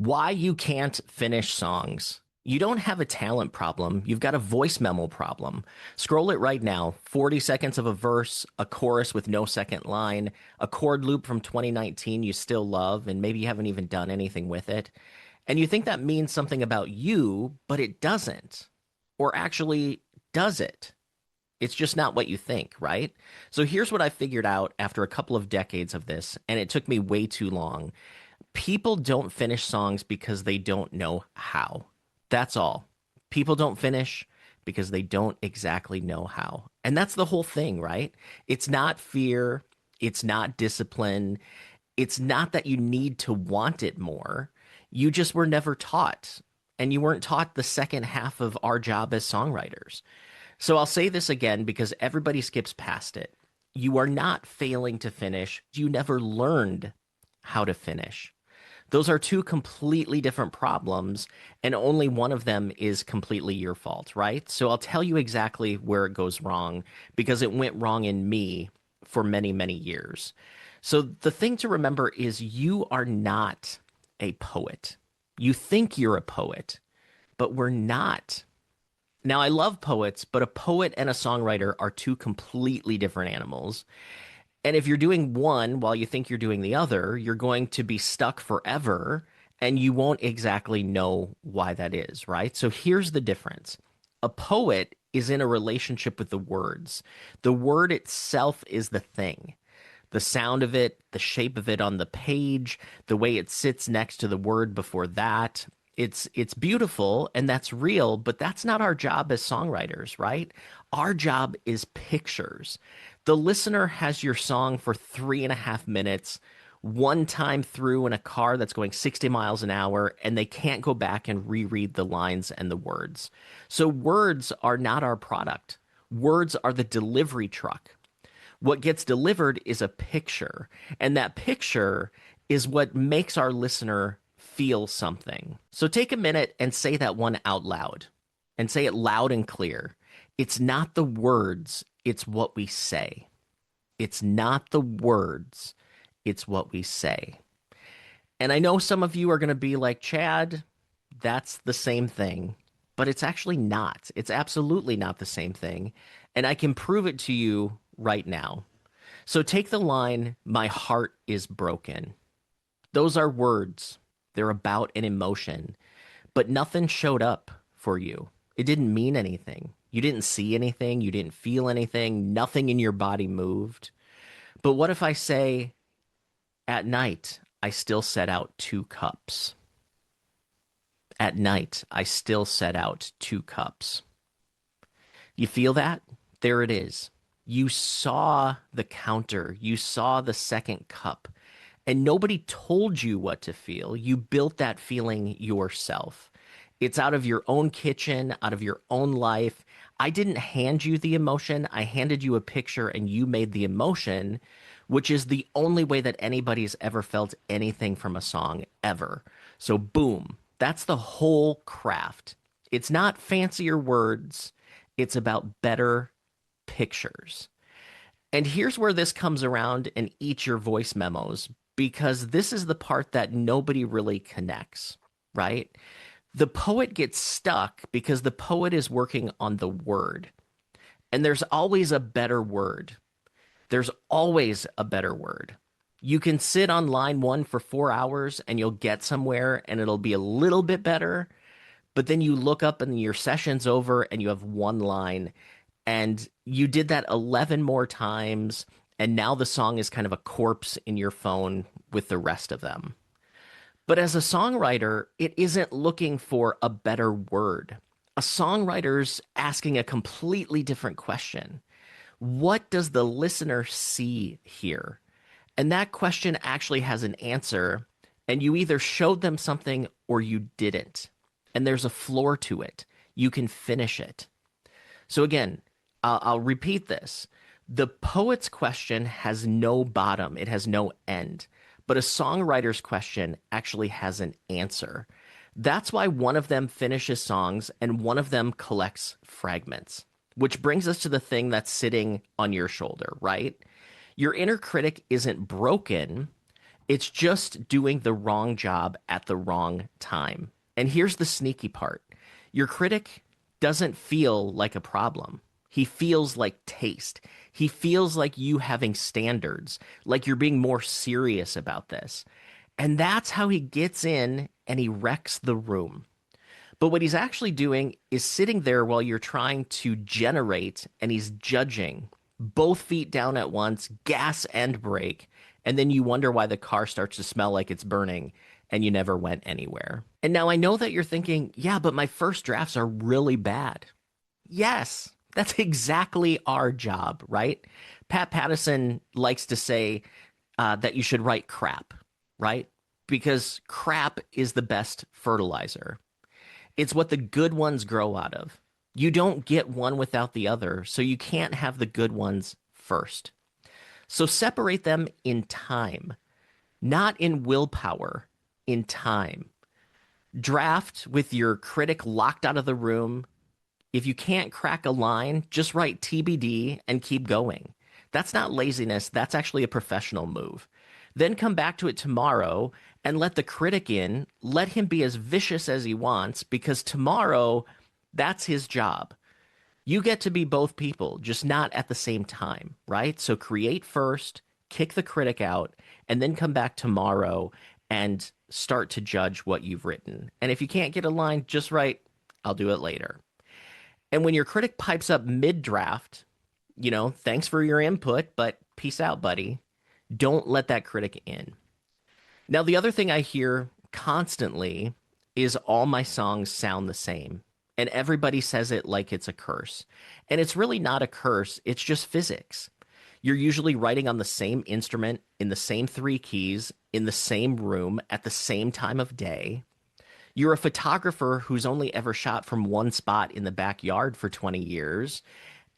Why you can't finish songs. You don't have a talent problem. You've got a voice memo problem. Scroll it right now. 40 seconds of a verse, a chorus with no second line, a chord loop from 2019 you still love, and maybe you haven't even done anything with it. And you think that means something about you, but it doesn't. Or actually, does it? It's just not what you think, right? So here's what I figured out after a couple of decades of this, and it took me way too long. People don't finish songs because they don't know how. That's all. People don't finish because they don't exactly know how. And that's the whole thing, right? It's not fear, it's not discipline, it's not that you need to want it more. You just were never taught. And you weren't taught the second half of our job as songwriters. So I'll say this again because everybody skips past it. You are not failing to finish. You never learned how to finish. Those are two completely different problems, and only one of them is completely your fault, right? So I'll tell you exactly where it goes wrong because it went wrong in me for many, many years. So the thing to remember is you are not a poet. You think you're a poet, but we're not. Now, I love poets, but a poet and a songwriter are two completely different animals. And if you're doing one while you think you're doing the other, you're going to be stuck forever and you won't exactly know why that is, right? So here's the difference. A poet is in a relationship with the words. The word itself is the thing. The sound of it, the shape of it on the page, the way it sits next to the word before that. It's beautiful and that's real, but that's not our job as songwriters, right? Our job is pictures. The listener has your song for 3.5 minutes, one time through in a car that's going 60 miles an hour, and they can't go back and reread the lines and the words. So words are not our product. Words are the delivery truck. What gets delivered is a picture, and that picture is what makes our listener feel something. So take a minute and say that one out loud, and say it loud and clear. It's not the words, it's what we say. It's not the words, it's what we say. And I know some of you are going to be like, Chad, that's the same thing. But it's actually not. It's absolutely not the same thing. And I can prove it to you right now. So take the line, my heart is broken. Those are words. They're about an emotion. But nothing showed up for you. It didn't mean anything. You didn't see anything. You didn't feel anything. Nothing in your body moved. But what if I say, at night, I still set out 2 cups? At night, I still set out 2 cups. You feel that? There it is. You saw the counter. You saw the second cup. And nobody told you what to feel. You built that feeling yourself. It's out of your own kitchen, out of your own life. I didn't hand you the emotion. I handed you a picture and you made the emotion, which is the only way that anybody's ever felt anything from a song ever. So, boom, that's the whole craft. It's not fancier words, it's about better pictures. And here's where this comes around and eats your voice memos, because this is the part that nobody really connects, right? The poet gets stuck because the poet is working on the word. And there's always a better word. There's always a better word. You can sit on line one for 4 hours and you'll get somewhere and it'll be a little bit better. But then you look up and your session's over and you have one line and you did that 11 more times. And now the song is kind of a corpse in your phone with the rest of them. But as a songwriter, it isn't looking for a better word. A songwriter's asking a completely different question. What does the listener see here? And that question actually has an answer, and you either showed them something or you didn't. And there's a floor to it. You can finish it. So again, I'll repeat this. The poet's question has no bottom. It has no end. But a songwriter's question actually has an answer. That's why one of them finishes songs and one of them collects fragments, which brings us to the thing that's sitting on your shoulder, right? Your inner critic isn't broken. It's just doing the wrong job at the wrong time. And here's the sneaky part. Your critic doesn't feel like a problem. He feels like taste. He feels like you having standards, like you're being more serious about this. And that's how he gets in and he wrecks the room. But what he's actually doing is sitting there while you're trying to generate and he's judging both feet down at once, gas and brake. And then you wonder why the car starts to smell like it's burning and you never went anywhere. And now I know that you're thinking, yeah, but my first drafts are really bad. Yes, that's exactly our job, right? Pat Pattison likes to say that you should write crap, right? Because crap is the best fertilizer. It's what the good ones grow out of. You don't get one without the other, so you can't have the good ones first. So separate them in time, not in willpower, in time. Draft with your critic locked out of the room. If you can't crack a line, just write TBD and keep going. That's not laziness, that's actually a professional move. Then come back to it tomorrow and let the critic in. Let him be as vicious as he wants because tomorrow, that's his job. You get to be both people, just not at the same time, right? So create first, kick the critic out, and then come back tomorrow and start to judge what you've written. And if you can't get a line, just write, I'll do it later. And when your critic pipes up mid draft, thanks for your input, but peace out, buddy. Don't let that critic in. Now, the other thing I hear constantly is all my songs sound the same. And everybody says it like it's a curse. And it's really not a curse, it's just physics. You're usually writing on the same instrument, in the same three keys, in the same room, at the same time of day. You're a photographer who's only ever shot from one spot in the backyard for 20 years.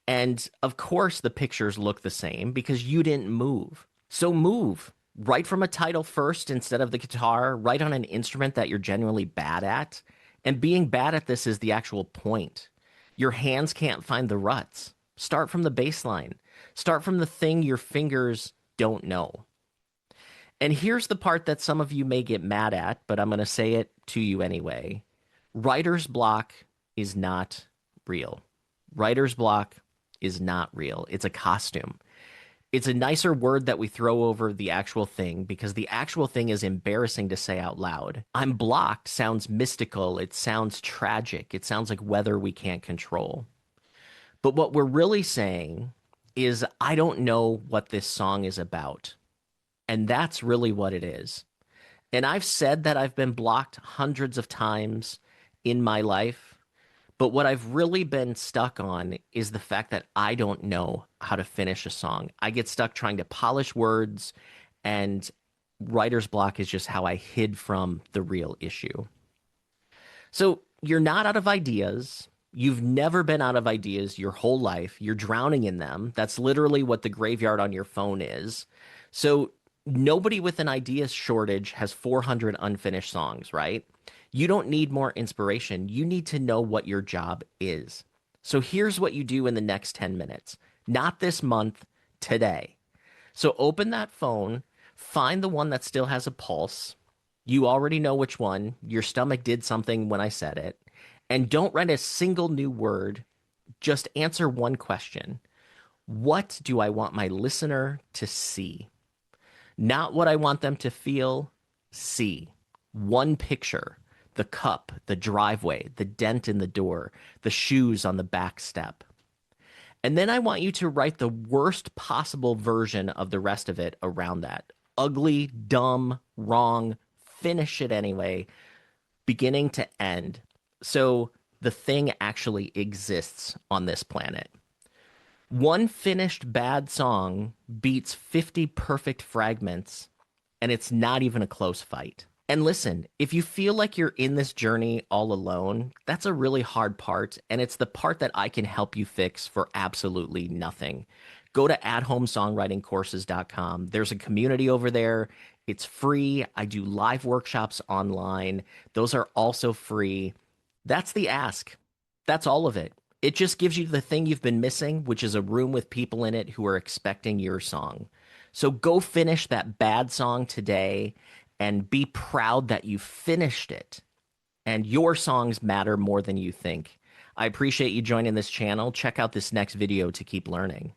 And of course, the pictures look the same because you didn't move. So move. Write from a title first instead of the guitar. Write on an instrument that you're genuinely bad at. And being bad at this is the actual point. Your hands can't find the ruts. Start from the bass line. Start from the thing your fingers don't know. And here's the part that some of you may get mad at, but I'm going to say it to you anyway. Writer's block is not real. Writer's block is not real. It's a costume. It's a nicer word that we throw over the actual thing because the actual thing is embarrassing to say out loud. I'm blocked sounds mystical. It sounds tragic. It sounds like weather we can't control. But what we're really saying is, I don't know what this song is about. And that's really what it is. And I've said that I've been blocked hundreds of times in my life. But what I've really been stuck on is the fact that I don't know how to finish a song. I get stuck trying to polish words, and writer's block is just how I hid from the real issue. So you're not out of ideas. You've never been out of ideas your whole life. You're drowning in them. That's literally what the graveyard on your phone is. So nobody with an idea shortage has 400 unfinished songs, right? You don't need more inspiration. You need to know what your job is. So here's what you do in the next 10 minutes. Not this month, today. So open that phone, find the one that still has a pulse. You already know which one. Your stomach did something when I said it. And don't write a single new word. Just answer one question. What do I want my listener to see? Not what I want them to feel, see. One picture. The cup, the driveway, the dent in the door, the shoes on the back step. And then I want you to write the worst possible version of the rest of it around that. Ugly, dumb, wrong, finish it anyway, beginning to end. So the thing actually exists on this planet. One finished bad song beats 50 perfect fragments, and it's not even a close fight. And listen, if you feel like you're in this journey all alone, that's a really hard part, and it's the part that I can help you fix for absolutely nothing. Go to athomesongwritingcourses.com. There's a community over there. It's free. I do live workshops online. Those are also free. That's the ask. That's all of it. It just gives you the thing you've been missing, which is a room with people in it who are expecting your song. So go finish that bad song today and be proud that you finished it. And your songs matter more than you think. I appreciate you joining this channel. Check out this next video to keep learning.